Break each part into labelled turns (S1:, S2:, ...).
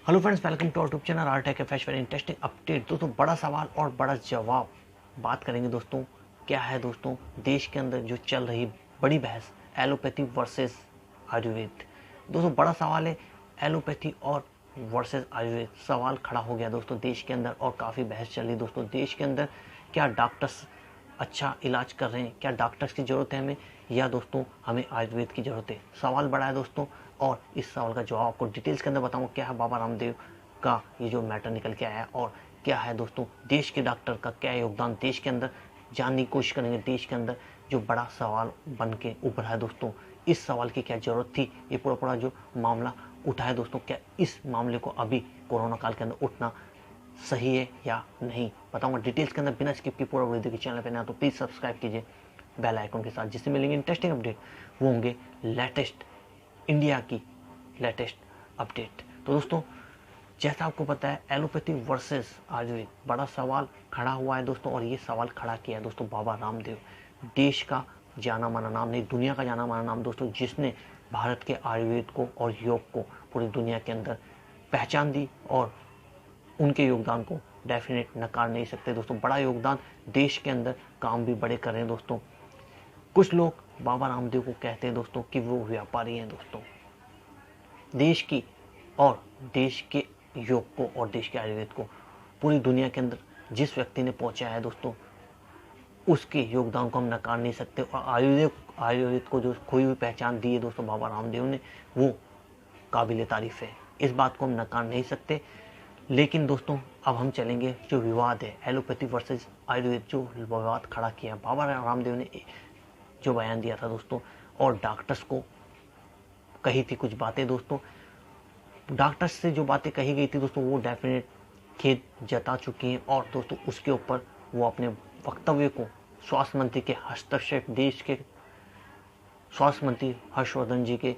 S1: Hello friends, welcome to our YouTube channel R tech F very interesting update. दोस्तों बड़ा सवाल और बड़ा जवाब बात करेंगे। दोस्तों क्या है दोस्तों, देश के अंदर जो चल रही बड़ी बहस एलोपैथी वर्सेस आयुर्वेद। दोस्तों बड़ा सवाल है, एलोपैथी और वर्सेस आयुर्वेद सवाल खड़ा हो गया दोस्तों देश के अंदर, और काफ़ी बहस चल रही दोस्तों देश के अंदर। क्या डॉक्टर्स अच्छा इलाज कर रहे हैं, क्या डॉक्टर्स की ज़रूरत है हमें, या दोस्तों हमें आयुर्वेद की ज़रूरत है। सवाल बड़ा है दोस्तों, और इस सवाल का जवाब आपको डिटेल्स के अंदर बताऊंगा। क्या है बाबा रामदेव का ये जो मैटर निकल के आया है, और क्या है दोस्तों देश के डॉक्टर का क्या योगदान देश के अंदर, जानने की कोशिश करेंगे देश के अंदर जो बड़ा सवाल बन के उभरा है दोस्तों। इस सवाल की क्या ज़रूरत थी, ये पूरा पूरा जो मामला उठा है दोस्तों, क्या इस मामले को अभी कोरोना काल के अंदर उठना सही है या नहीं, बताऊंगा डिटेल्स के अंदर बिना स्किप की। पूरा वीडियो के चैनल पे ना तो प्लीज़ सब्सक्राइब कीजिए बेल आइकन के साथ, जिससे मिलेंगे इंटरेस्टिंग अपडेट। वो होंगे लेटेस्ट इंडिया की लेटेस्ट अपडेट। तो दोस्तों जैसा आपको पता है, एलोपैथी वर्सेस आयुर्वेद बड़ा सवाल खड़ा हुआ है दोस्तों, और ये सवाल खड़ा किया है दोस्तों बाबा रामदेव, देश का जाना माना नाम, नहीं दुनिया का जाना माना नाम दोस्तों, जिसने भारत के आयुर्वेद को और योग को पूरी दुनिया के अंदर पहचान दी, और उनके योगदान को डेफिनेट नकार नहीं सकते दोस्तों। बड़ा योगदान देश के अंदर, काम भी बड़े कर रहे हैं दोस्तों। कुछ लोग बाबा रामदेव को कहते हैं दोस्तों कि वो व्यापारी हैं दोस्तों। देश की और देश के योग को और देश के आयुर्वेद को पूरी दुनिया के अंदर जिस व्यक्ति ने पहुंचाया है दोस्तों, उसके योगदान को हम नकार नहीं सकते। और आयुर्वेद को जो कोई भी पहचान दी है दोस्तों बाबा रामदेव ने, वो काबिल तारीफ है, इस बात को हम नकार नहीं सकते। लेकिन दोस्तों अब हम चलेंगे जो विवाद है एलोपैथी वर्सेस आयुर्वेद, जो विवाद खड़ा किया बाबा रामदेव ने, जो बयान दिया था दोस्तों, और डॉक्टर्स को कही थी कुछ बातें दोस्तों। डॉक्टर्स से जो बातें कही गई थी दोस्तों, वो डेफिनेट खेद जता चुकी हैं, और दोस्तों उसके ऊपर वो अपने वक्तव्य को स्वास्थ्य मंत्री के हस्तक्षेप, देश के स्वास्थ्य मंत्री हर्षवर्धन जी के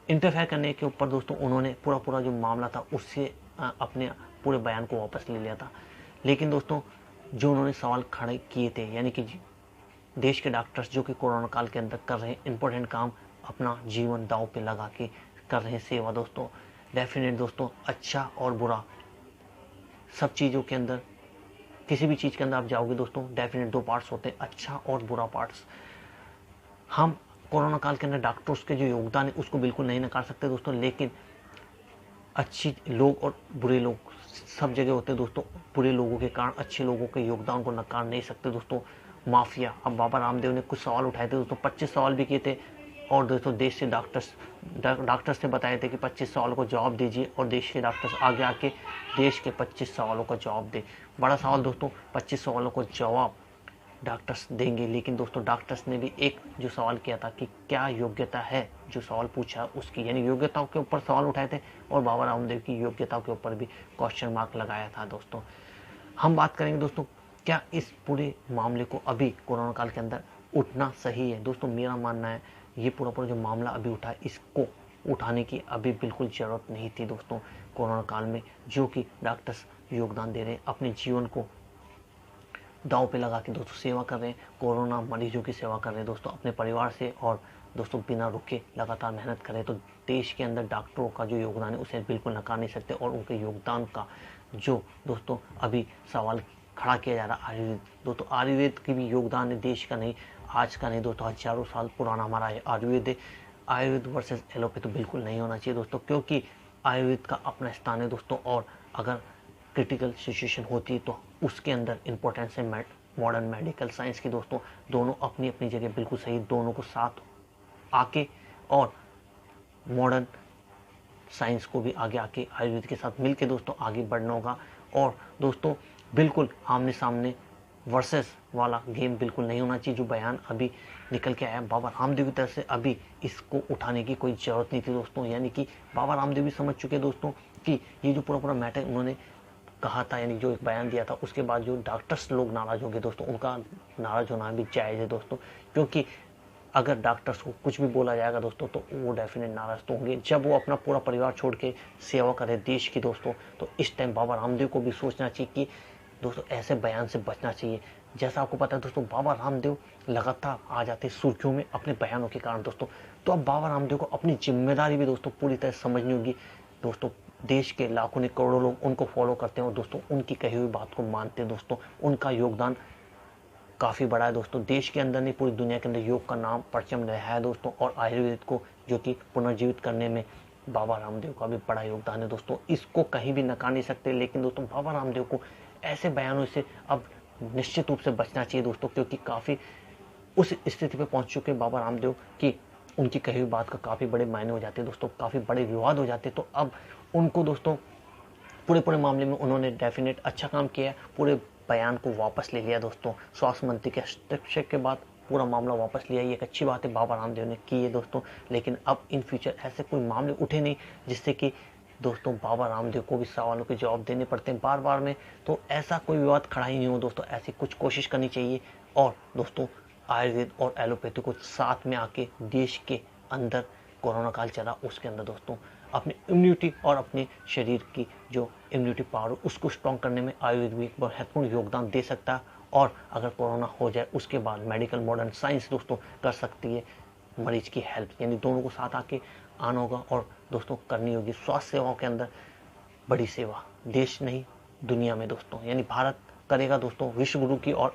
S1: इंटरफेयर करने के ऊपर दोस्तों, उन्होंने पूरा पूरा जो मामला था उससे अपने पूरे बयान को वापस ले लिया था। लेकिन दोस्तों जो उन्होंने सवाल खड़े किए थे, यानी कि देश के डॉक्टर्स जो कि कोरोना काल के अंदर कर रहे हैं इंपॉर्टेंट काम, अपना जीवन दांव पे लगा के कर रहे हैं सेवा दोस्तों, डेफिनेट दोस्तों अच्छा और बुरा सब चीज़ों के अंदर, किसी भी चीज़ के अंदर आप जाओगे दोस्तों, डेफिनेट दो पार्ट्स होते हैं, अच्छा और बुरा पार्ट्स। हम कोरोना काल के अंदर डॉक्टर्स के जो योगदान है उसको बिल्कुल नहीं नकार सकते दोस्तों, लेकिन अच्छी लोग और बुरे लोग सब जगह होते हैं दोस्तों। बुरे लोगों के कारण अच्छे लोगों के योगदान को नकार नहीं सकते दोस्तों। माफिया, अब बाबा रामदेव ने कुछ सवाल उठाए थे दोस्तों, 25 सवाल भी किए थे, और दोस्तों देश से डॉक्टर्स ने बताए थे कि 25 सवालों को जवाब दीजिए, और देश के डॉक्टर्स आगे आके देश के 25 सवालों का जवाब दे। बड़ा सवाल दोस्तों, 25 सवालों को जवाब डॉक्टर्स देंगे, लेकिन दोस्तों डॉक्टर्स ने भी एक जो सवाल किया था कि क्या योग्यता है, जो सवाल पूछा उसकी, यानी योग्यताओं के ऊपर सवाल उठाए थे, और बाबा रामदेव की योग्यताओं के ऊपर भी क्वेश्चन मार्क लगाया था दोस्तों। हम बात करेंगे दोस्तों, क्या इस पूरे मामले को अभी कोरोना काल के अंदर उठना सही है। दोस्तों मेरा मानना है ये पूरा पूरा जो मामला अभी उठा है, इसको उठाने की अभी बिल्कुल ज़रूरत नहीं थी दोस्तों। कोरोना काल में जो कि डॉक्टर्स योगदान दे रहे हैं, अपने जीवन को दांव पे लगा के दोस्तों सेवा कर रहे हैं, कोरोना मरीजों की सेवा कर रहे हैं दोस्तों अपने परिवार से, और दोस्तों बिना रुके लगातार मेहनत करें, तो देश के अंदर डॉक्टरों का जो योगदान है उसे बिल्कुल नकार नहीं सकते। और उनके योगदान का जो दोस्तों अभी सवाल खड़ा किया जा रहा है आयुर्वेद, दोस्तों आयुर्वेद की भी योगदान है, देश का नहीं, आज का नहीं दोस्तों, हजारों साल पुराना हमारा आयुर्वेद है। आयुर्वेद वर्सेस एलोपैथी तो बिल्कुल नहीं होना चाहिए दोस्तों, क्योंकि आयुर्वेद का अपना स्थान है दोस्तों, और अगर क्रिटिकल सिचुएशन होती है तो उसके अंदर इंपॉर्टेंस है मॉडर्न मेडिकल साइंस की दोस्तों। दोनों अपनी अपनी जगह बिल्कुल सही, दोनों को साथ आके और मॉडर्न साइंस को भी आगे आके आयुर्वेद के साथ मिलके दोस्तों आगे बढ़ना होगा। और दोस्तों बिल्कुल आमने सामने वर्सेस वाला गेम बिल्कुल नहीं होना चाहिए। जो बयान अभी निकल के आया बाबा रामदेव की तरफ से, अभी इसको उठाने की कोई ज़रूरत नहीं थी दोस्तों, यानी कि बाबा रामदेव भी समझ चुके दोस्तों कि ये जो पूरा पूरा मैटर उन्होंने कहा था, यानी जो एक बयान दिया था, उसके बाद जो डॉक्टर्स लोग नाराज होंगे दोस्तों, उनका नाराज होना भी जायज़ है दोस्तों, क्योंकि अगर डॉक्टर्स को कुछ भी बोला जाएगा दोस्तों तो वो डेफिनेट नाराज तो होंगे, जब वो अपना पूरा परिवार छोड़ के सेवा करे देश की दोस्तों। तो इस टाइम बाबा रामदेव को भी सोचना चाहिए कि दोस्तों ऐसे बयान से बचना चाहिए। जैसा आपको पता है दोस्तों, बाबा रामदेव लगातार आ जाते सुर्खियों में अपने बयानों के कारण दोस्तों, तो अब बाबा रामदेव को अपनी जिम्मेदारी भी दोस्तों पूरी तरह समझनी होगी। दोस्तों देश के लाखों नहीं करोड़ों लोग उनको फॉलो करते हैं और दोस्तों उनकी कही हुई बात को मानते हैं। दोस्तों उनका योगदान काफ़ी बड़ा है दोस्तों, देश के अंदर नहीं पूरी दुनिया के अंदर योग का नाम परचम रहा है दोस्तों। और आयुर्वेद को जो कि पुनर्जीवित करने में बाबा रामदेव का भी बड़ा योगदान है दोस्तों, इसको कहीं भी नकार नहीं सकते। लेकिन दोस्तों बाबा रामदेव को ऐसे बयानों से अब निश्चित रूप से बचना चाहिए दोस्तों, क्योंकि काफ़ी उस स्थिति पे पहुंच चुके बाबा रामदेव कि उनकी कही हुई बात का काफ़ी बड़े मायने हो जाते हैं दोस्तों, काफ़ी बड़े विवाद हो जाते हैं। तो अब उनको दोस्तों पूरे मामले में उन्होंने डेफिनेट अच्छा काम किया, पूरे बयान को वापस ले लिया दोस्तों। स्वास्थ्य मंत्री के हस्तक्षेप के बाद पूरा मामला वापस लिया, ये एक अच्छी बात है बाबा रामदेव ने की है दोस्तों। लेकिन अब इन फ्यूचर ऐसे कोई मामले उठे नहीं जिससे कि दोस्तों बाबा रामदेव को भी सवालों के जवाब देने पड़ते हैं बार बार में, तो ऐसा कोई विवाद खड़ा ही नहीं हो दोस्तों। ऐसी कुछ कोशिश करनी चाहिए और दोस्तों आयुर्वेद और एलोपैथी को साथ में आके देश के अंदर कोरोना काल चला उसके अंदर दोस्तों अपनी इम्यूनिटी और अपने शरीर की जो इम्यूनिटी पावर उसको स्ट्रॉन्ग करने में आयुर्वेद भी एक महत्वपूर्ण योगदान दे सकता है। और अगर कोरोना हो जाए उसके बाद मेडिकल मॉडर्न साइंस दोस्तों कर सकती है मरीज की हेल्प, यानी दोनों को साथ आके आना होगा और दोस्तों करनी होगी स्वास्थ्य सेवाओं के अंदर बड़ी सेवा, देश नहीं दुनिया में दोस्तों, यानी भारत करेगा दोस्तों विश्व गुरु की और